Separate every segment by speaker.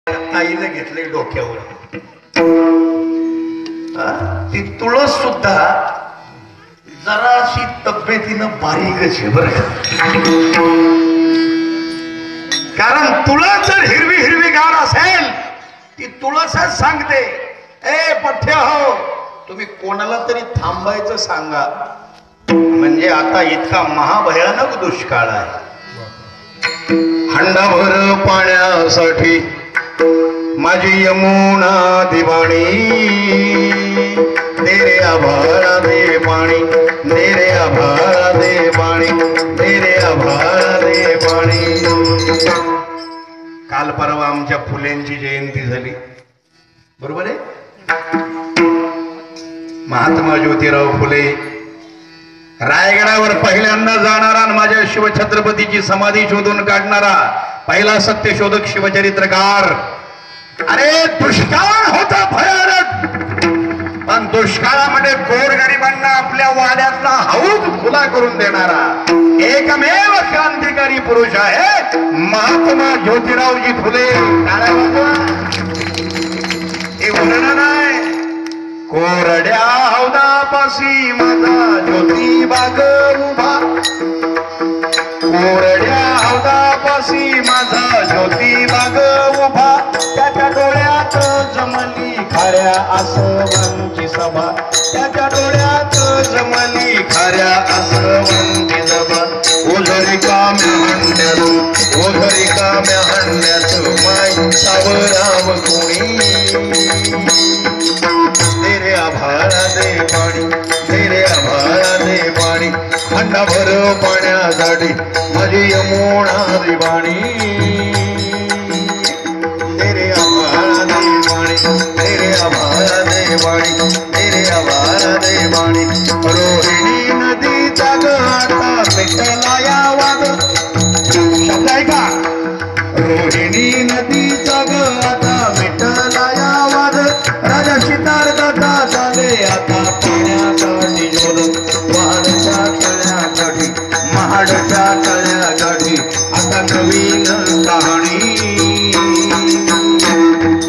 Speaker 1: आईने घेतले डोक्यावर. ती तुळस सुद्धा जराशी तब्येतीनं बारीकच आहे बरं. कारण तुळस जर हिरवी हिरवी गार असेल ती तुळसच सांगते, ए पठ्य हो तुम्ही कोणाला तरी थांबायचं सांगा, म्हणजे आता इतका महाभयानक दुष्काळ आहे. हंडाभर पाण्यासाठी माझी यमुना दिवाणी, दे रे आभाळा दे पाणी, दे रे आभाळा दे पाणी, दे रे आभाळा दे पाणी. काल परवा आमच्या फुलेंची जयंती झाली, बरोबर आहे. महात्मा ज्योतिराव फुले रायगडावर पहिल्यांदा जाणारा आणि माझ्या शिवछत्रपतीची समाधी शोधून काढणारा पहिला सत्यशोधक शिवचरित्रकार. अरे दुष्काळ होता भयानक, पण दुष्काळामध्ये गोरगरिबांना आपल्या वाड्यातला हौद खुला करून देणारा एकमेव क्रांतिकारी पुरुष आहे महात्मा ज्योतिरावजी फुले. हे वर्णन आहे. कोरड्या हौदापाशी माझा ज्योतिबा ग उभा, कोरड्या हौदापाशी माझा ज्योतिबा ग उभा, त्याच्या डोळ्यात जमली खाऱ्या आसवांची सभा, त्याच्या डोळ्यात जमली खाऱ्या आसवांची सभा. ओझरी काम्या हंड्यात, ओझरी काम्या हंड्यात माय सावराव कोणी, दे रे आभाळा दे पाणी, दे रे आभाळा दे पाणी. हंडाभर पाण्यासाठी माझी यमुना दिवाणी, दे रे आभाळा दे पाणी, दे रे आभाळा दे पाणी, दे रे आभाळा दे पाणी. रोहिणी नदीचा ग आता मिटला या वाद, शब्द आहे का. रोहिणी नदीचा ग आता मिटला या वाद, राजा सिद्धार्थाचा झाले आता पाण्यासाठी शोध. महाडच्या तळ्याकाठी, महाडच्या तळ्याकाठी आता नवीन कहाणी.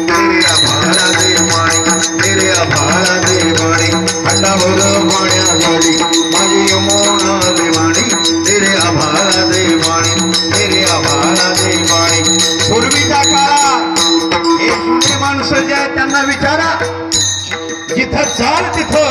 Speaker 1: तेरे आभाळा दे पाणी, तेरे आभाळा दे पाणी. हंडाभर पाण्यासाठी माझी यमुना दिवाणी, तेरे आभाळा दे पाणी, तेरे आभाळा दे पाणी. पूर्वीच्या काळात हे जुने माणसं जे आहेत त्यांना विचारा, जिथं जाल तिथं